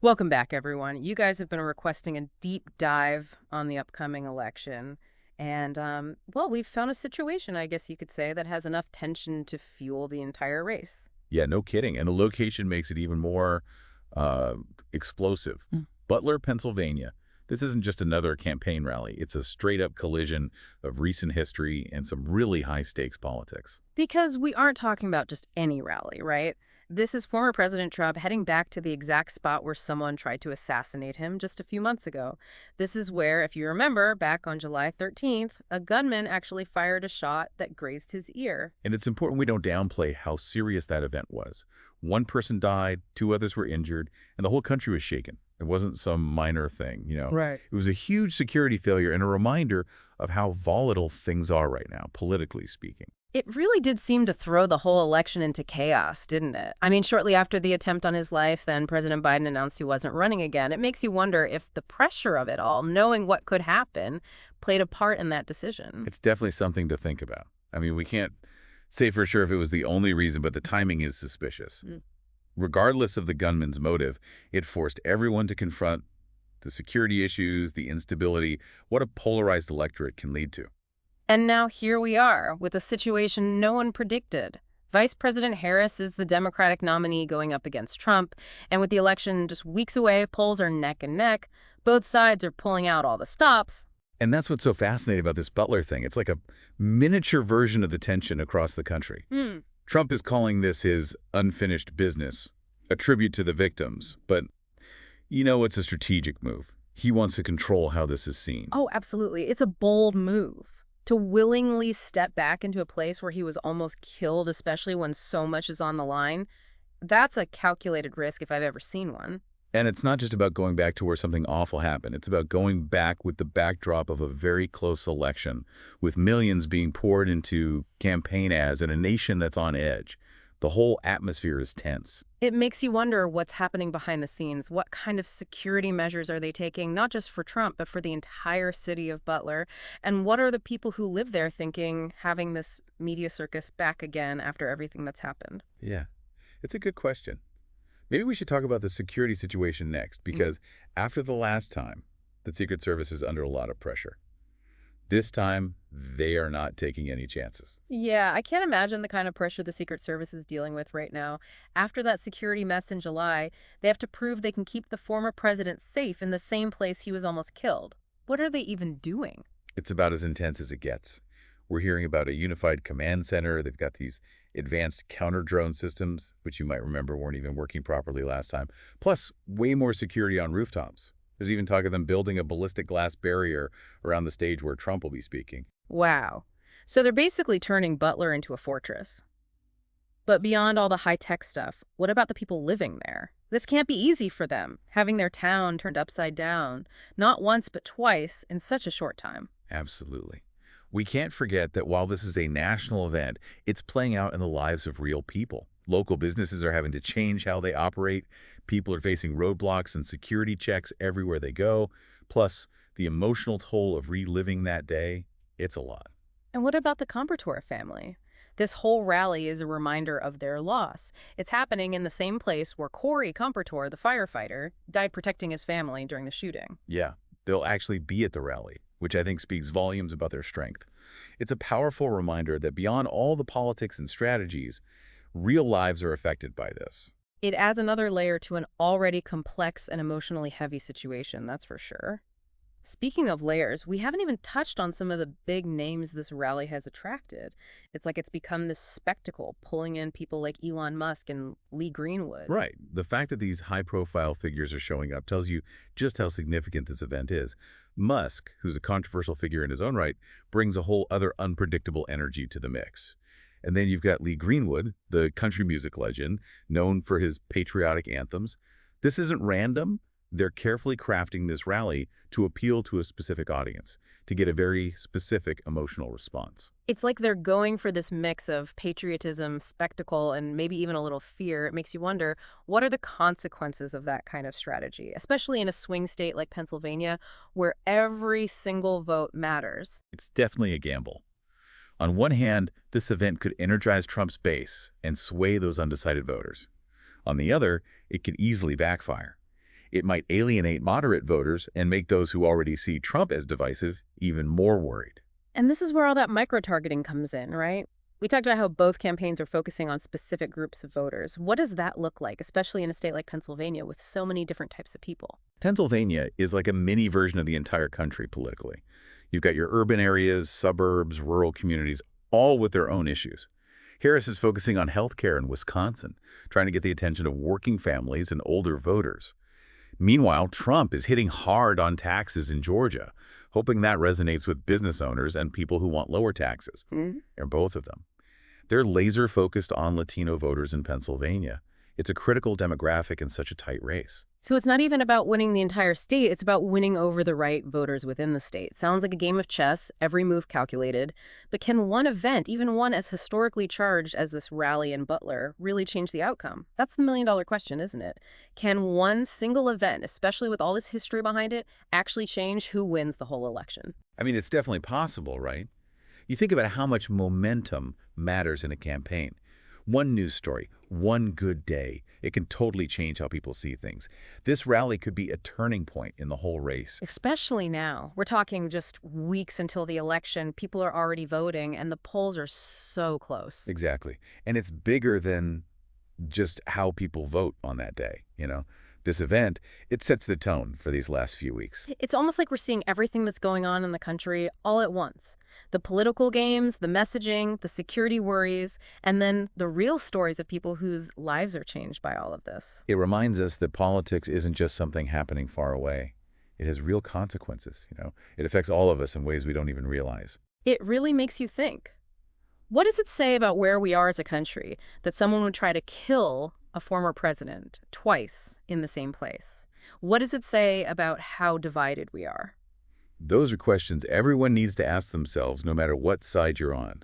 Welcome back, everyone. You guys have been requesting a deep dive on the upcoming election. And we've found a situation, I guess you could say, that has enough tension to fuel the entire race. Yeah, no kidding. And the location makes it even more uh, explosive. Mm. Butler, Pennsylvania. This isn't just another campaign rally. It's a straight-up collision of recent history and some really high-stakes politics. Because we aren't talking about just any rally, right? This is former President Trump heading back to the exact spot where someone tried to assassinate him just a few months ago. This is where, if you remember, back on July 13th, a gunman actually fired a shot that grazed his ear. And it's important we don't downplay how serious that event was. One person died, two others were injured, and the whole country was shaken. It wasn't some minor thing. Right. It was a huge security failure and a reminder of how volatile things are right now, politically speaking. It really did seem to throw the whole election into chaos, didn't it? I mean, shortly after the attempt on his life, then President Biden announced he wasn't running again. It makes you wonder if the pressure of it all, knowing what could happen, played a part in that decision. It's definitely something to think about. I mean, we can't say for sure if it was the only reason, but the timing is suspicious. Mm. Regardless of the gunman's motive, it forced everyone to confront the security issues, the instability, what a polarized electorate can lead to. And now here we are, with a situation no one predicted. Vice President Harris is the Democratic nominee going up against Trump, and with the election just weeks away, polls are neck and neck. Both sides are pulling out all the stops. And that's what's so fascinating about this Butler thing. It's like a miniature version of the tension across the country. Hmm. Trump is calling this his unfinished business, a tribute to the victims. But it's a strategic move. He wants to control how this is seen. Oh, absolutely. It's a bold move. To willingly step back into a place where he was almost killed, especially when so much is on the line, that's a calculated risk if I've ever seen one. And it's not just about going back to where something awful happened. It's about going back with the backdrop of a very close election, with millions being poured into campaign ads and a nation that's on edge. The whole atmosphere is tense. It makes you wonder what's happening behind the scenes. What kind of security measures are they taking, not just for Trump, but for the entire city of Butler? And what are the people who live there thinking, having this media circus back again after everything that's happened? Yeah, it's a good question. Maybe we should talk about the security situation next, because after the last time, the Secret Service is under a lot of pressure. This time, they are not taking any chances. Yeah, I can't imagine the kind of pressure the Secret Service is dealing with right now. After that security mess in July, they have to prove they can keep the former president safe in the same place he was almost killed. What are they even doing? It's about as intense as it gets. We're hearing about a unified command center. They've got these advanced counter-drone systems, which you might remember weren't even working properly last time. Plus, way more security on rooftops. There's even talk of them building a ballistic glass barrier around the stage where Trump will be speaking. Wow. So they're basically turning Butler into a fortress. But beyond all the high-tech stuff, what about the people living there? This can't be easy for them, having their town turned upside down, not once but twice in such a short time. Absolutely. We can't forget that while this is a national event, it's playing out in the lives of real people. Local businesses are having to change how they operate. People are facing roadblocks and security checks everywhere they go. Plus, the emotional toll of reliving that day, it's a lot. And what about the Comor family? This whole rally is a reminder of their loss. It's happening in the same place where Corey Comor, the firefighter, died protecting his family during the shooting. Yeah, they'll actually be at the rally, which I think speaks volumes about their strength. It's a powerful reminder that beyond all the politics and strategies, real lives are affected by this. It adds another layer to an already complex and emotionally heavy situation, that's for sure. Speaking of layers, we haven't even touched on some of the big names this rally has attracted. It's like it's become this spectacle, pulling in people like Elon Musk and Lee Greenwood. Right. The fact that these high-profile figures are showing up tells you just how significant this event is. Musk, who's a controversial figure in his own right, brings a whole other unpredictable energy to the mix. And then you've got Lee Greenwood, the country music legend, known for his patriotic anthems. This isn't random. They're carefully crafting this rally to appeal to a specific audience, to get a very specific emotional response. It's like they're going for this mix of patriotism, spectacle, and maybe even a little fear. It makes you wonder, what are the consequences of that kind of strategy, especially in a swing state like Pennsylvania, where every single vote matters? It's definitely a gamble. On one hand, this event could energize Trump's base and sway those undecided voters. On the other, it could easily backfire. It might alienate moderate voters and make those who already see Trump as divisive even more worried. And this is where all that micro-targeting comes in, right? We talked about how both campaigns are focusing on specific groups of voters. What does that look like, especially in a state like Pennsylvania with so many different types of people? Pennsylvania is like a mini version of the entire country politically. You've got your urban areas, suburbs, rural communities, all with their own issues. Harris is focusing on health care in Wisconsin, trying to get the attention of working families and older voters. Meanwhile, Trump is hitting hard on taxes in Georgia, hoping that resonates with business owners and people who want lower taxes, or both of them. They're laser-focused on Latino voters in Pennsylvania. It's a critical demographic in such a tight race. So it's not even about winning the entire state, it's about winning over the right voters within the state. Sounds like a game of chess, every move calculated. But can one event, even one as historically charged as this rally in Butler, really change the outcome? That's the million-dollar question, isn't it? Can one single event, especially with all this history behind it, actually change who wins the whole election? I mean, it's definitely possible, right? You think about how much momentum matters in a campaign. One news story, one good day, it can totally change how people see things. This rally could be a turning point in the whole race. Especially now. We're talking just weeks until the election. People are already voting, and the polls are so close. Exactly. And it's bigger than just how people vote on that day. This event, it sets the tone for these last few weeks. It's almost like we're seeing everything that's going on in the country all at once. The political games, the messaging, the security worries, and then the real stories of people whose lives are changed by all of this. It reminds us that politics isn't just something happening far away. It has real consequences. It affects all of us in ways we don't even realize. It really makes you think. What does it say about where we are as a country that someone would try to kill a former president twice in the same place? What does it say about how divided we are? Those are questions everyone needs to ask themselves, no matter what side you're on.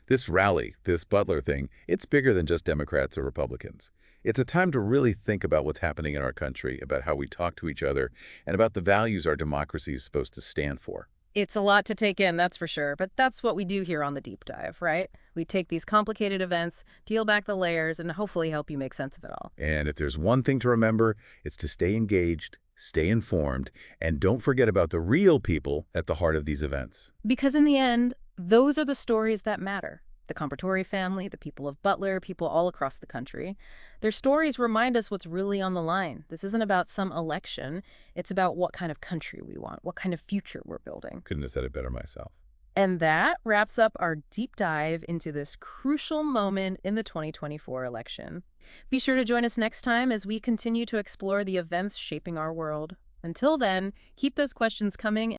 This rally, this Butler thing, it's bigger than just Democrats or Republicans. It's a time to really think about what's happening in our country, about how we talk to each other, and about the values our democracy is supposed to stand for. It's a lot to take in, that's for sure, but that's what we do here on The Deep Dive, right? We take these complicated events, peel back the layers, and hopefully help you make sense of it all. And if there's one thing to remember, it's to stay engaged, stay informed, and don't forget about the real people at the heart of these events. Because in the end, those are the stories that matter. The Comor family, the people of Butler, people all across the country. Their stories remind us what's really on the line. This isn't about some election. It's about what kind of country we want, what kind of future we're building. Couldn't have said it better myself. And that wraps up our deep dive into this crucial moment in the 2024 election. Be sure to join us next time as we continue to explore the events shaping our world. Until then, keep those questions coming.